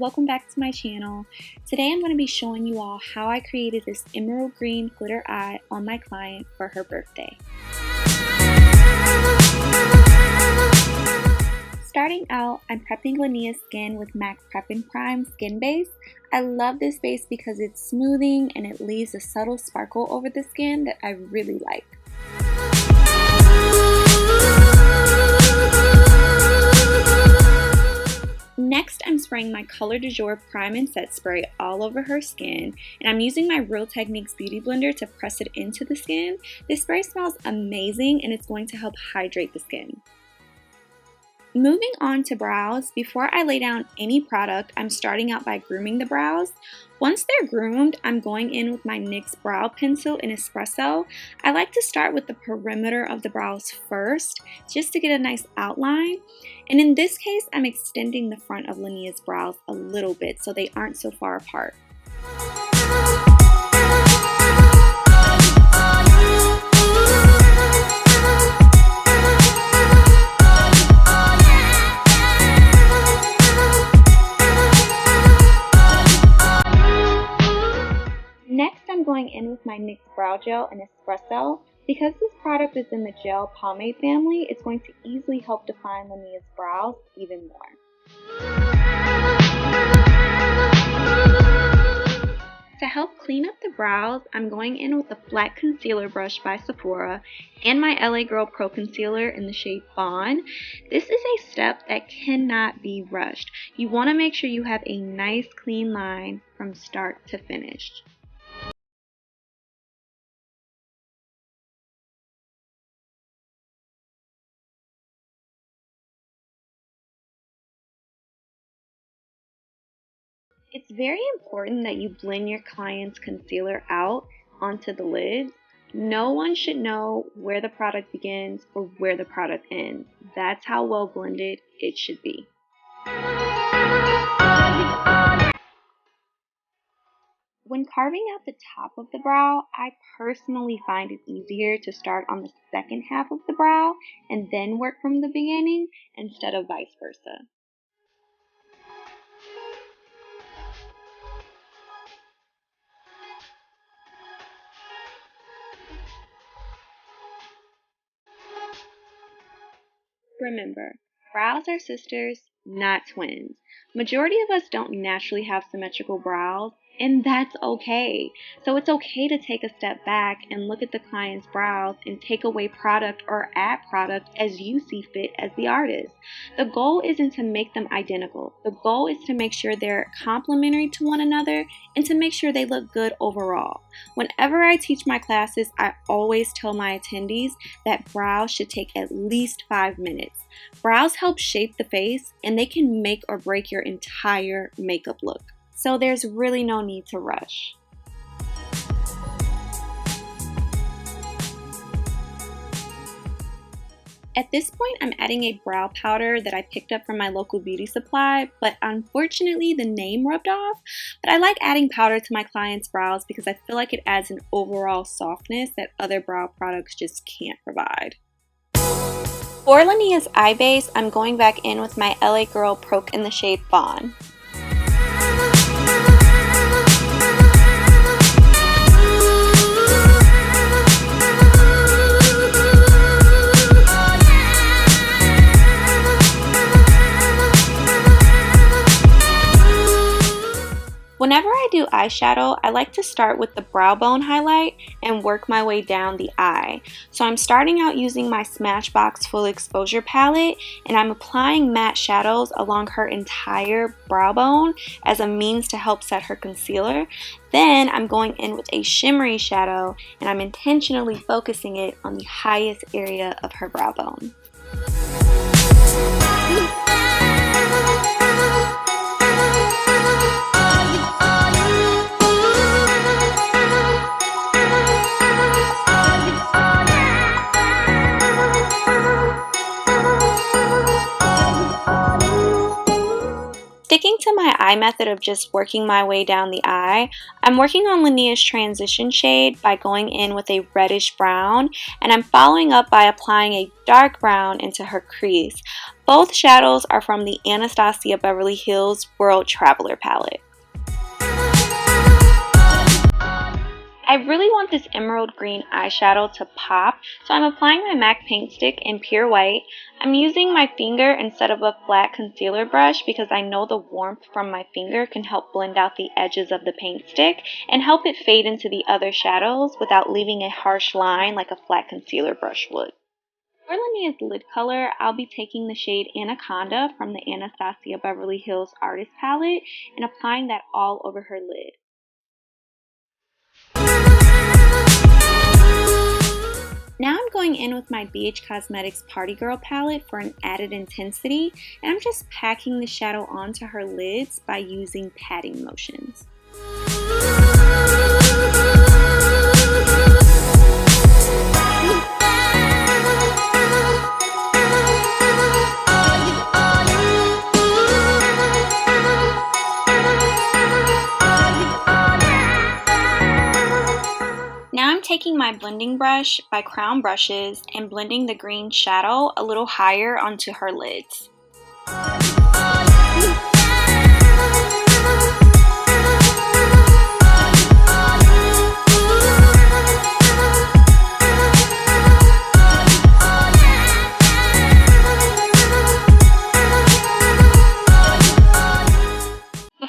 welcome back to my channel. Today I'm going to be showing you all how I created this emerald green glitter eye on my client for her birthday. Starting out, I'm prepping Lania's skin with MAC Prep and Prime Skin Base. I love this base because it's smoothing and it leaves a subtle sparkle over the skin that I really like. Next, I'm spraying my Color du Jour Prime and Set Spray all over her skin, and I'm using my Real Techniques Beauty Blender to press it into the skin. This spray smells amazing and it's going to help hydrate the skin. Moving on to brows, before I lay down any product, I'm starting out by grooming the brows. Once they're groomed, I'm going in with my NYX Brow Pencil in Espresso. I like to start with the perimeter of the brows first, just to get a nice outline. And in this case, I'm extending the front of Lania's brows a little bit so they aren't so far apart. Next, I'm going in with my NYX Brow Gel in Espresso. Because this product is in the gel pomade family, it's going to easily help define Lania's brows even more. To help clean up the brows, I'm going in with the flat concealer brush by Sephora and my LA Girl Pro Concealer in the shade Fawn. This is a step that cannot be rushed. You want to make sure you have a nice clean line from start to finish. It's very important that you blend your client's concealer out onto the lids. No one should know where the product begins or where the product ends. That's how well blended it should be. When carving out the top of the brow, I personally find it easier to start on the second half of the brow and then work from the beginning instead of vice versa. Remember, brows are sisters, not twins. Majority of us don't naturally have symmetrical brows, and that's okay. So it's okay to take a step back and look at the client's brows and take away product or add product as you see fit as the artist. The goal isn't to make them identical. The goal is to make sure they're complementary to one another and to make sure they look good overall. Whenever I teach my classes, I always tell my attendees that brows should take at least 5 minutes. Brows help shape the face and they can make or break your entire makeup look. So there's really no need to rush. At this point, I'm adding a brow powder that I picked up from my local beauty supply, but unfortunately the name rubbed off. But I like adding powder to my clients' brows because I feel like it adds an overall softness that other brow products just can't provide. For Lania's eye base, I'm going back in with my LA Girl Pro in the shade Fawn. Whenever I do eyeshadow, I like to start with the brow bone highlight and work my way down the eye. So I'm starting out using my Smashbox Full Exposure palette and I'm applying matte shadows along her entire brow bone as a means to help set her concealer. Then I'm going in with a shimmery shadow and I'm intentionally focusing it on the highest area of her brow bone. Sticking to my eye method of just working my way down the eye, I'm working on Laneia's transition shade by going in with a reddish brown, and I'm following up by applying a dark brown into her crease. Both shadows are from the Anastasia Beverly Hills World Traveler palette. I really want this emerald green eyeshadow to pop, so I'm applying my MAC paint stick in pure white. I'm using my finger instead of a flat concealer brush because I know the warmth from my finger can help blend out the edges of the paint stick and help it fade into the other shadows without leaving a harsh line like a flat concealer brush would. For Laneia's lid color, I'll be taking the shade Anaconda from the Anastasia Beverly Hills Artist Palette and applying that all over her lid. Now I'm going in with my BH Cosmetics Party Girl palette for an added intensity, and I'm just packing the shadow onto her lids by using patting motions. Now I'm taking my blending brush by Crown Brushes and blending the green shadow a little higher onto her lids.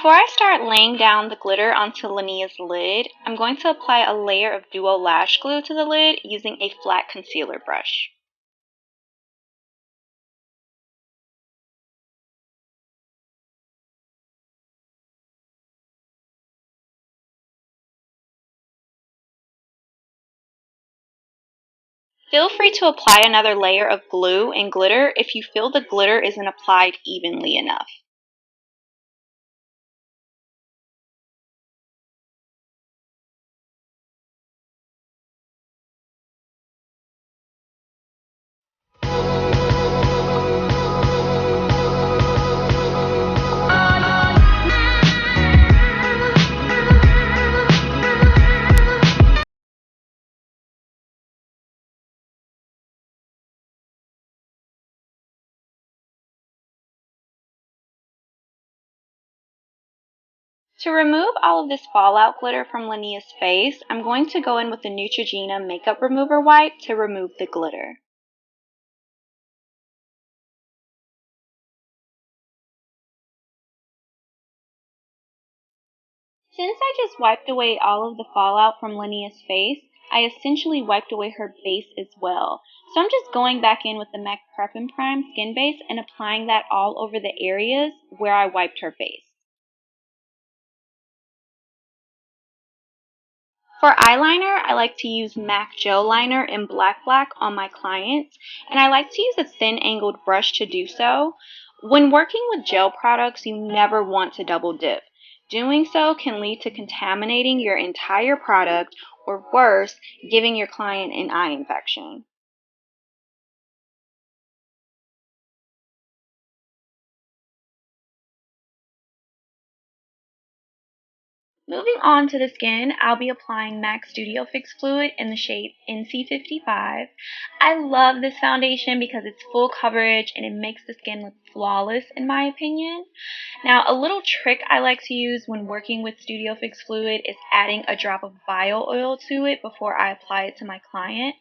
Before I start laying down the glitter onto Laneia's lid, I'm going to apply a layer of Duo Lash Glue to the lid using a flat concealer brush. Feel free to apply another layer of glue and glitter if you feel the glitter isn't applied evenly enough. To remove all of this fallout glitter from Laneia's face, I'm going to go in with the Neutrogena Makeup Remover Wipe to remove the glitter. Since I just wiped away all of the fallout from Laneia's face, I essentially wiped away her base as well. So I'm just going back in with the MAC Prep and Prime Skin Base and applying that all over the areas where I wiped her face. For eyeliner, I like to use MAC Gel Liner in Black on my clients, and I like to use a thin angled brush to do so. When working with gel products, you never want to double dip. Doing so can lead to contaminating your entire product, or worse, giving your client an eye infection. Moving on to the skin, I'll be applying MAC Studio Fix Fluid in the shade NC55. I love this foundation because it's full coverage and it makes the skin look flawless in my opinion. Now, a little trick I like to use when working with Studio Fix Fluid is adding a drop of bio oil to it before I apply it to my client.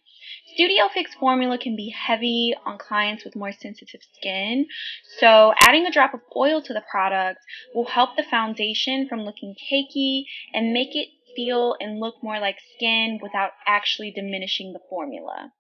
Studio Fix formula can be heavy on clients with more sensitive skin, so adding a drop of oil to the product will help the foundation from looking cakey and make it feel and look more like skin without actually diminishing the formula.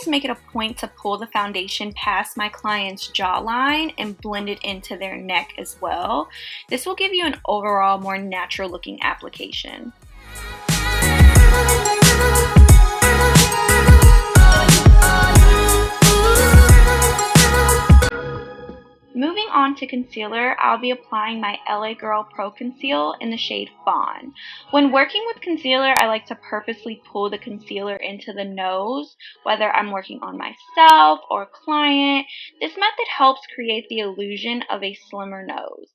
to make it a point to pull the foundation past my client's jawline and blend it into their neck as well. This will give you an overall more natural looking application. Moving on to concealer, I'll be applying my LA Girl Pro Conceal in the shade Fawn. When working with concealer, I like to purposely pull the concealer into the nose, whether I'm working on myself or a client. This method helps create the illusion of a slimmer nose.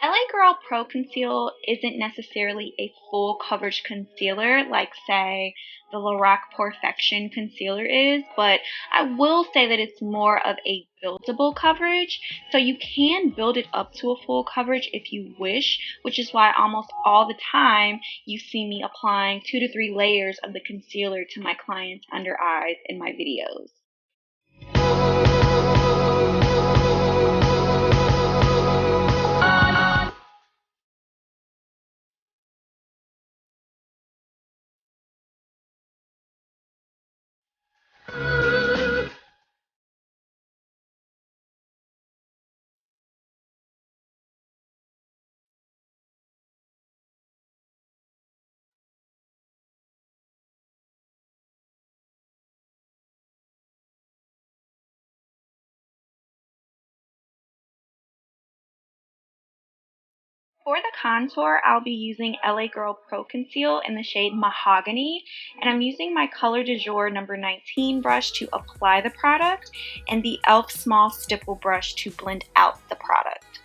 LA Girl Pro Conceal isn't necessarily a full coverage concealer like, say, the Lorac Perfection concealer is, but I will say that it's more of a buildable coverage, so you can build it up to a full coverage if you wish, which is why almost all the time you see me applying 2 to 3 layers of the concealer to my clients' under eyes in my videos. For the contour, I'll be using LA Girl Pro Conceal in the shade Mahogany, and I'm using my Color du Jour number 19 brush to apply the product, and the e.l.f. Small Stipple brush to blend out the product.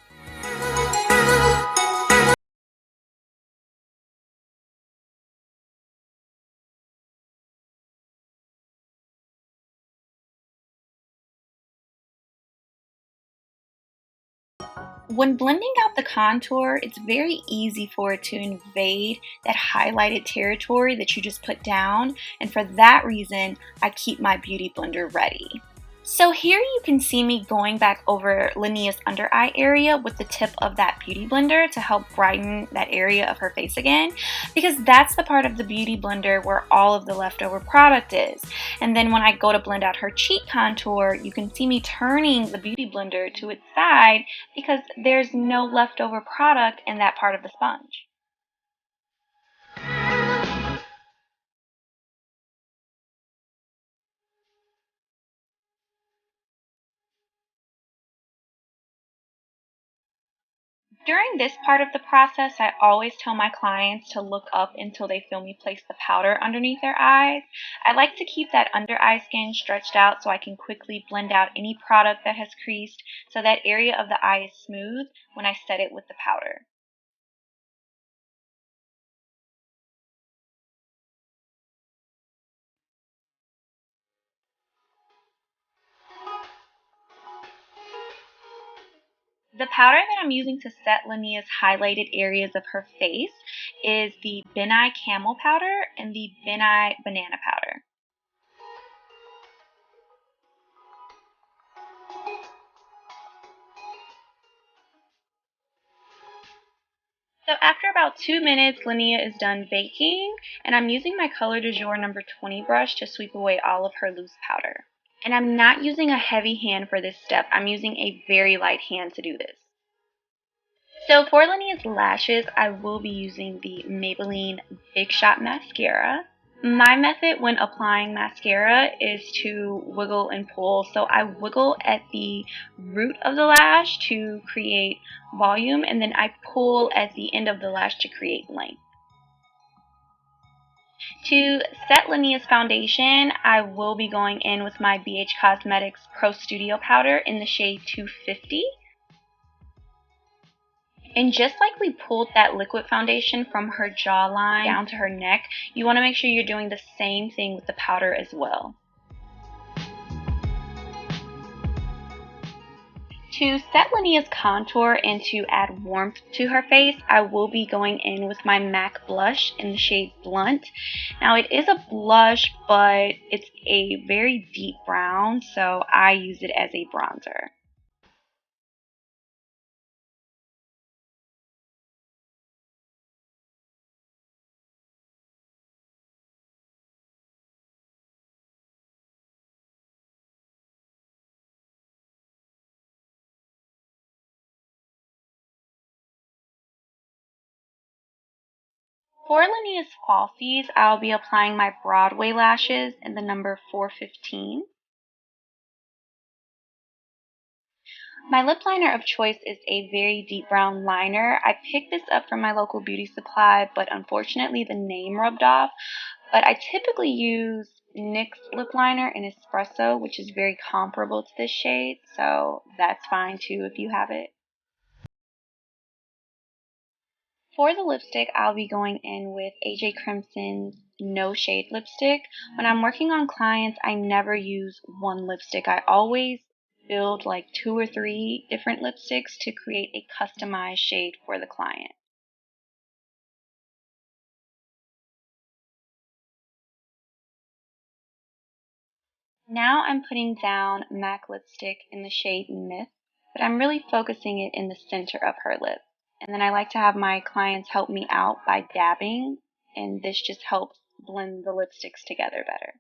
When blending out the contour, it's very easy for it to invade that highlighted territory that you just put down, and for that reason, I keep my beauty blender ready. So here you can see me going back over Linea's under eye area with the tip of that beauty blender to help brighten that area of her face again, because that's the part of the beauty blender where all of the leftover product is. And then when I go to blend out her cheek contour, you can see me turning the beauty blender to its side because there's no leftover product in that part of the sponge. During this part of the process, I always tell my clients to look up until they feel me place the powder underneath their eyes. I like to keep that under eye skin stretched out so I can quickly blend out any product that has creased so that area of the eye is smooth when I set it with the powder. The powder that I'm using to set Linea's highlighted areas of her face is the Ben Nye Camel Powder and the Ben Nye Banana Powder. So after about 2 minutes, Linnea is done baking, and I'm using my Color du Jour number 20 brush to sweep away all of her loose powder. And I'm not using a heavy hand for this step. I'm using a very light hand to do this. So for Linea's lashes, I will be using the Maybelline Big Shot Mascara. My method when applying mascara is to wiggle and pull. So I wiggle at the root of the lash to create volume, and then I pull at the end of the lash to create length. To set Linea's foundation, I will be going in with my BH Cosmetics Pro Studio Powder in the shade 250. And just like we pulled that liquid foundation from her jawline down to her neck, you want to make sure you're doing the same thing with the powder as well. To set Lania's contour and to add warmth to her face, I will be going in with my MAC blush in the shade Blunt. Now it is a blush, but it's a very deep brown, so I use it as a bronzer. For Lania's falsies, I'll be applying my Broadway lashes in the number 415. My lip liner of choice is a very deep brown liner. I picked this up from my local beauty supply, but unfortunately the name rubbed off. But I typically use NYX lip liner in Espresso, which is very comparable to this shade, so that's fine too if you have it. For the lipstick, I'll be going in with AJ Crimson's No Shade lipstick. When I'm working on clients, I never use one lipstick. I always build like 2 or 3 different lipsticks to create a customized shade for the client. Now I'm putting down MAC lipstick in the shade Myth, but I'm really focusing it in the center of her lip. And then I like to have my clients help me out by dabbing, and this just helps blend the lipsticks together better.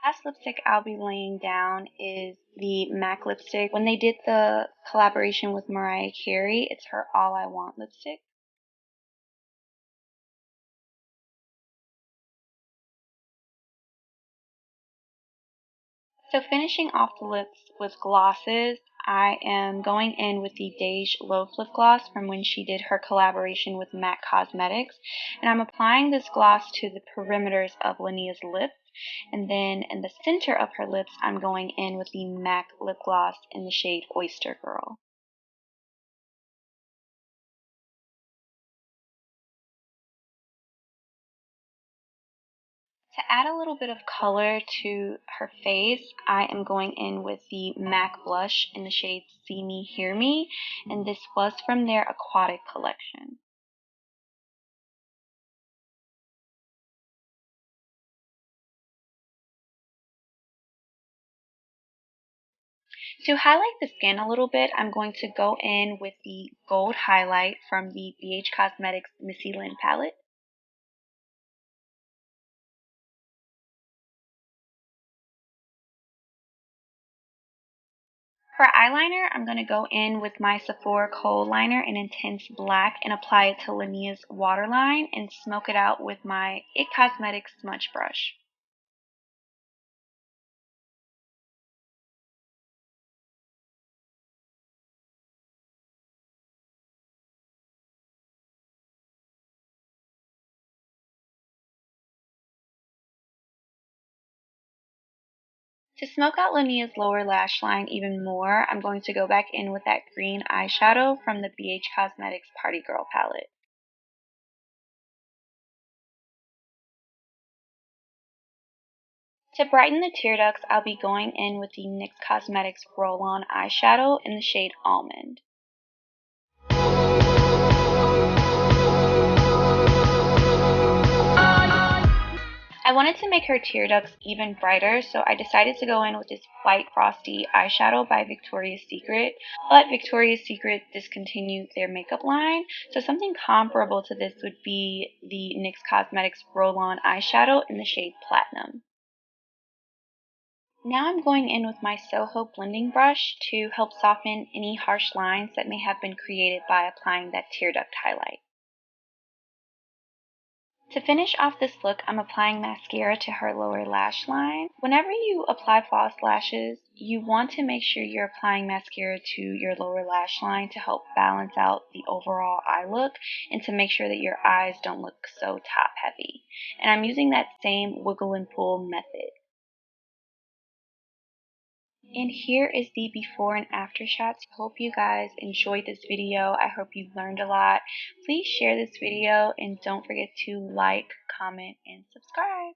Last lipstick I'll be laying down is the MAC lipstick. When they did the collaboration with Mariah Carey, it's her All I Want lipstick. So finishing off the lips with glosses, I am going in with the Beige Low Lip Gloss from when she did her collaboration with MAC Cosmetics. And I'm applying this gloss to the perimeters of Lania's lips. And then in the center of her lips, I'm going in with the MAC lip gloss in the shade Oyster Girl. To add a little bit of color to her face, I am going in with the MAC blush in the shade See Me, Hear Me, and this was from their Aquatic collection. To highlight the skin a little bit, I'm going to go in with the gold highlight from the BH Cosmetics Missy Lynn palette. For eyeliner, I'm going to go in with my Sephora Kohl liner in Intense Black and apply it to Lania's waterline and smoke it out with my IT Cosmetics smudge brush. To smoke out Lania's lower lash line even more, I'm going to go back in with that green eyeshadow from the BH Cosmetics Party Girl palette. To brighten the tear ducts, I'll be going in with the NYX Cosmetics Roll-On Eyeshadow in the shade Almond. I wanted to make her tear ducts even brighter, so I decided to go in with this White Frosty eyeshadow by Victoria's Secret, but Victoria's Secret discontinued their makeup line, so something comparable to this would be the NYX Cosmetics Roll-On Eyeshadow in the shade Platinum. Now I'm going in with my Soho blending brush to help soften any harsh lines that may have been created by applying that tear duct highlight. To finish off this look, I'm applying mascara to her lower lash line. Whenever you apply false lashes, you want to make sure you're applying mascara to your lower lash line to help balance out the overall eye look and to make sure that your eyes don't look so top heavy. And I'm using that same wiggle and pull method. And here is the before and after shots. I hope you guys enjoyed this video. I hope you learned a lot. Please share this video and don't forget to like, comment, and subscribe.